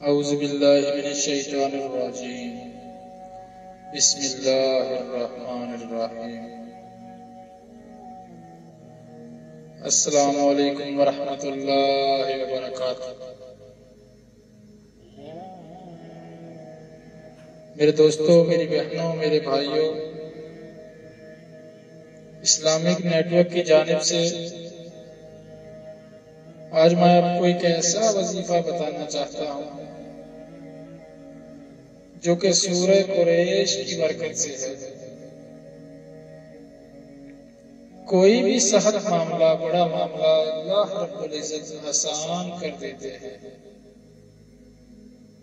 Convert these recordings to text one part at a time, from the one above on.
औज़ु बिल्लाहि मिनश शैतानिर रजीम। बिस्मिल्लाहिर रहमानिर रहीम। अस्सलामु अलैकुम व रहमतुल्लाहि व बरकातुहू। मेरे दोस्तों, मेरी बहनों, मेरे भाइयों, इस्लामिक नेटवर्क की जानिब से आज मैं आपको एक ऐसा वजीफा बताना चाहता हूँ जो कि सूरह कुरैश की बरकत से है। कोई भी सख्त मामला, बड़ा मामला अल्लाह रब्बुल इज्जत आसान कर देते हैं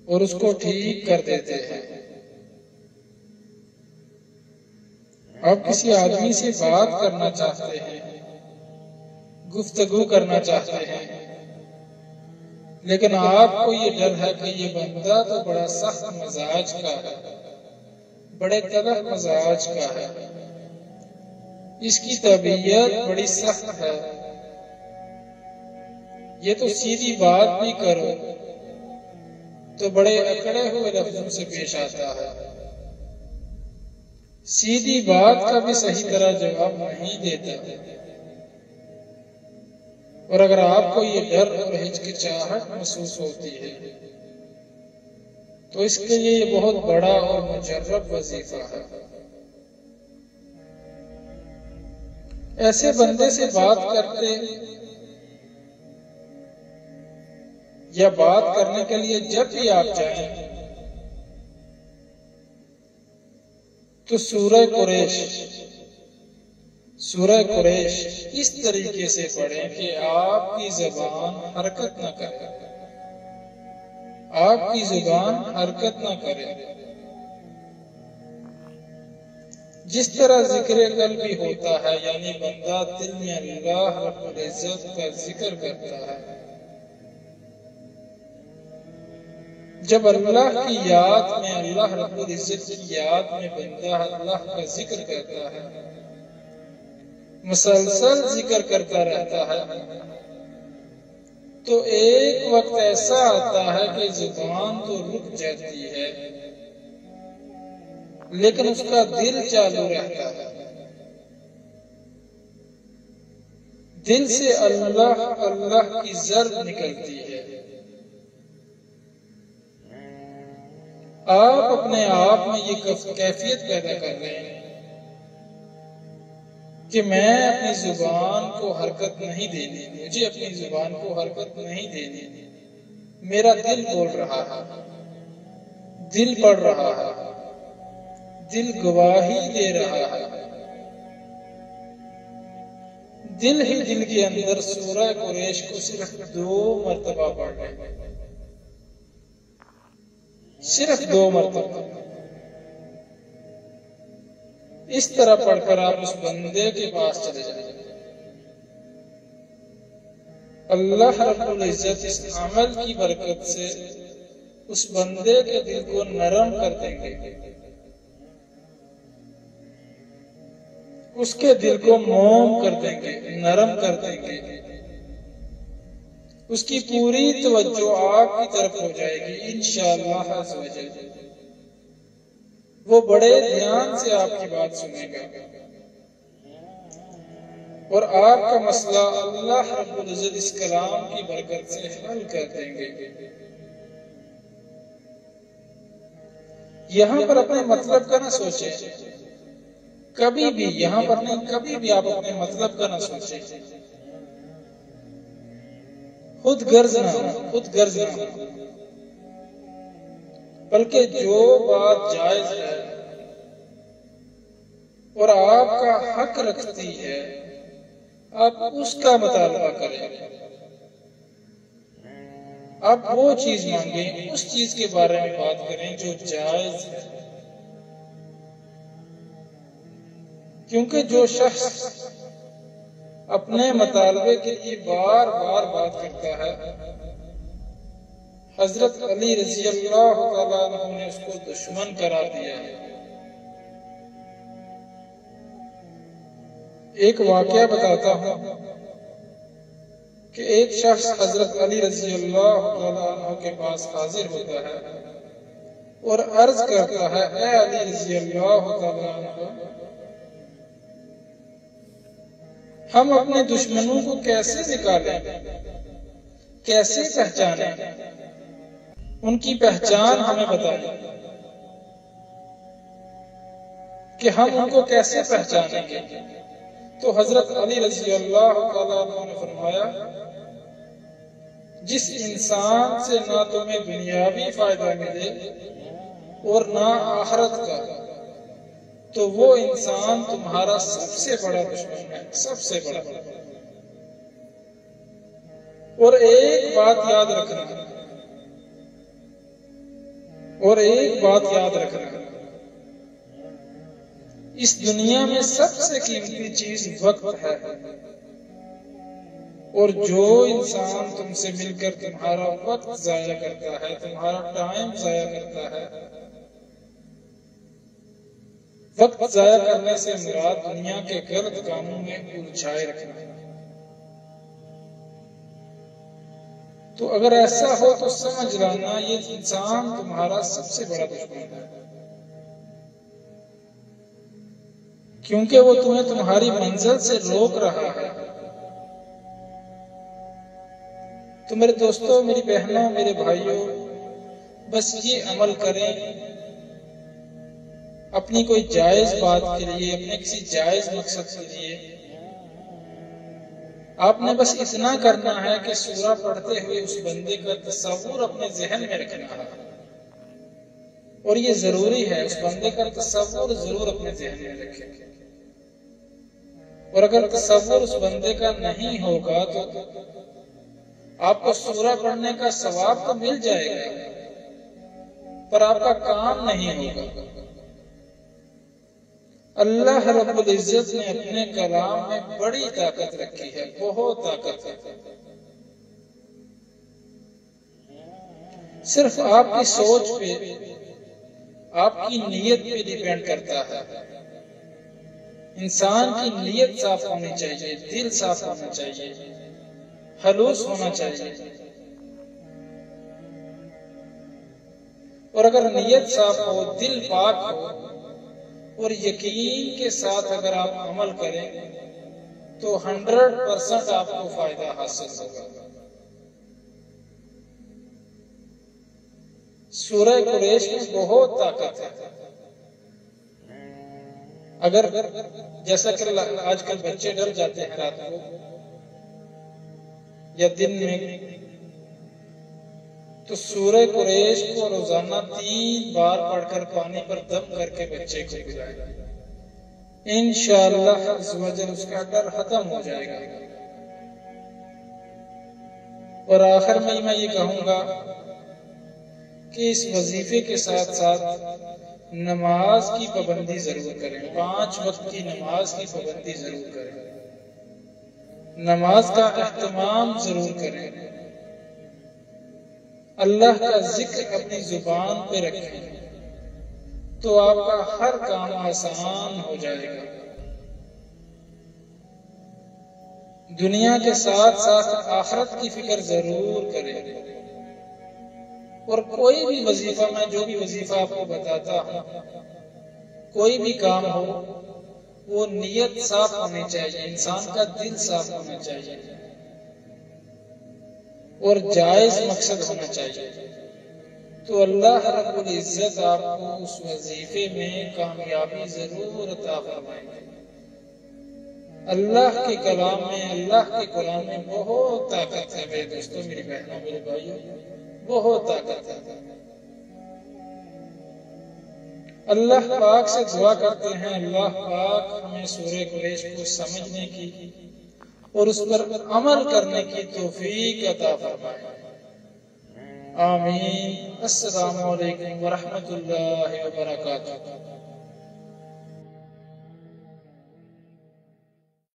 और उसको ठीक कर देते हैं। आप किसी आदमी से बात करना चाहते हैं, गुफ्तगू करना चाहते हैं, लेकिन आपको ये डर है कि ये बंदा तो बड़ा सख्त मजाज का है, बड़े तलख मजाज का है, इसकी तबीयत बड़ी सख्त है, ये तो सीधी बात भी करो तो बड़े अकड़े हुए लफ्जों से पेश आता है, सीधी बात का भी सही तरह जवाब नहीं देता। और अगर आपको ये डर और हिचकिचाहट महसूस होती है तो इसके लिए ये बहुत बड़ा और मुजर्रब वजीफा है। ऐसे बंदे से बात करते या बात करने के लिए जब भी आप जाएं तो सूरह कुरैश इस तरीके से पढ़ें कि आपकी ज़बान हरकत न करे, आपकी ज़ुबान हरकत न करे। जिस तरह जिक्र कल्बी होता है, यानी बंदा दिल में अल्लाह रब्बुल इज्जत का जिक्र करता है, जब अल्लाह की याद में, अल्लाह रब्बुल इज्जत की याद में बंदा अल्लाह का जिक्र करता है, मुसलसल जिक्र करता रहता है, तो एक वक्त ऐसा आता है कि जुबान तो रुक जाती है लेकिन उसका दिल चालू रहता है। दिल से अल्लाह अल्लाह की ज़र्ब निकलती है। आप अपने आप में ये कैफियत पैदा कर रहे हैं कि मैं अपनी जुबान को हरकत नहीं देनी, मुझे अपनी जुबान को हरकत नहीं देनी। मेरा दिल बोल रहा है, दिल पढ़ रहा है, दिल गवाही दे रहा है। दिल ही दिल के अंदर सूरह कुरैश को सिर्फ 2 मरतबा पढ़ रहे हैं, सिर्फ 2 मरतबा। इस तरह पढ़कर आप उस बंदे के पास चले जाएंगे। अल्लाह रब्बुल इज्जत इस अमल की बरकत से उस बंदे के दिल को नरम कर देंगे, उसके दिल को मोम कर देंगे, नरम कर देंगे। उसकी पूरी तवज्जो आपकी तरफ हो जाएगी इंशाअल्लाह अज़्ज़ व जल। वो बड़े ध्यान से आपकी बात सुनेगा और आपका मसला अल्लाह रब्बुल इज्जत इस कलाम की बरकत से हल कर देंगे। यहां पर अपने मतलब का ना सोचे, कभी भी यहां पर नहीं, कभी भी आप अपने मतलब का ना सोचे। खुद गर्ज ना, बल्कि जो बात जायज है और आपका हक रखती है, आप उसका मुतालबा करें। आप वो चीज मांगें, उस चीज के बारे में बात करें जो जायज है। क्योंकि जो शख्स अपने मुतालबे के लिए बार बार बात करता है, हजरत अली रज़ी अल्लाह तआला अन्हु ने उसको दुश्मन करार दिया है। एक वाकया बताता हूं कि एक शख्स हजरत अली रजी अल्लाह अन्हु के पास हाजिर होता है और अर्ज करता है, ए अली रजी अल्लाह अन्हु, हम अपने दुश्मनों को कैसे निकालें, कैसे पहचानें, उनकी पहचान हमें बताएं कि हम उनको कैसे पहचानेंगे। तो हजरत अली रजी अल्लाह अन्हु ने फरमाया, जिस इंसान से ना तुम्हें दुनियावी फायदा मिले और ना आखिरत का, तो वो इंसान तुम्हारा सबसे बड़ा दुश्मन है, सबसे बड़ा। और एक बात याद रखना, और एक बात याद रखना, इस दुनिया में सबसे कीमती चीज वक्त है, और जो इंसान तुमसे मिलकर तुम्हारा वक्त जाया करता है, तुम्हारा टाइम जाया करता है, वक्त जाया करने से मुराद दुनिया के गलत कामों में उलझाए रखना है। तो अगर ऐसा हो तो समझ लाना ये इंसान तुम्हारा सबसे बड़ा दुश्मन है, क्योंकि वो तुम्हें तुम्हारी मंजिल से रोक रहा है। तो मेरे दोस्तों, मेरी बहनों, मेरे भाइयों, बस ये अमल करें अपनी कोई जायज बात के लिए, अपने किसी जायज मकसद के लिए। आपने बस इतना करना है कि सूरा पढ़ते हुए उस बंदे का तस्वुर अपने जहन में रखना है, और ये जरूरी है, उस बंदे का तस्वुर जरूर अपने जहन में रखें। और अगर तस्वुर उस बंदे का नहीं होगा तो आपको सूरा पढ़ने का सवाब तो मिल जाएगा, पर आपका काम नहीं होगा। अल्लाह रब्बुल इज्जत ने अपने कलाम में बड़ी ताकत रखी है, बहुत ताकत है। सिर्फ आपकी सोच पे, आपकी नीयत पे डिपेंड करता है। इंसान की नीयत साफ होनी चाहिए, दिल साफ होना चाहिए, खलूस होना चाहिए। और अगर नीयत साफ हो, दिल पाक हो और यकीन के साथ अगर आप अमल करें तो 100% आपको फायदा हासिल होगा। सूरह कुरैश में बहुत ताकत है। अगर जैसा कि आजकल बच्चे डर जाते हैं रात को या दिन में, तो सूरह कुरैश को रोजाना 3 बार पढ़कर पानी पर दम करके बच्चे को पिलाएं। इंशाअल्लाह उसका डर खत्म हो जाएगा। और आखिर में मैं ये कहूंगा कि इस वजीफे के साथ साथ नमाज की पाबंदी जरूर करें। 5 वक्त की नमाज की पाबंदी जरूर करें, नमाज का एहतमाम जरूर करें, अल्लाह का जिक्र अपनी जुबान पे रखें, तो आपका हर काम आसान हो जाएगा। दुनिया के साथ साथ आखिरत की फिक्र जरूर करें। और कोई भी वजीफा, मैं जो भी वजीफा आपको बताता हूं, कोई भी काम हो, वो नियत साफ होनी चाहिए, इंसान का दिल साफ होना चाहिए और जायज मकसद होना चाहिए। तो अल्लाह रब्बुल इज्जत आपको उस वजीफे में कामयाबी जरूर अता फरमाएंगे। अल्लाह के कलाम में, अल्लाह के कुरान में बहुत ताकत है मेरे दोस्तों, मेरी बहनों, मेरे भाइयों, बहुत ताकत है। अल्लाह पाक से दुआ करते हैं, अल्लाह पाक हमें सूरह कुरैश को समझने की और उस पर अमल करने की तौफीक अता फरमाए। आमीन। अस्सलामु अलैकुम व रहमतुल्लाहि व बरकातुहू।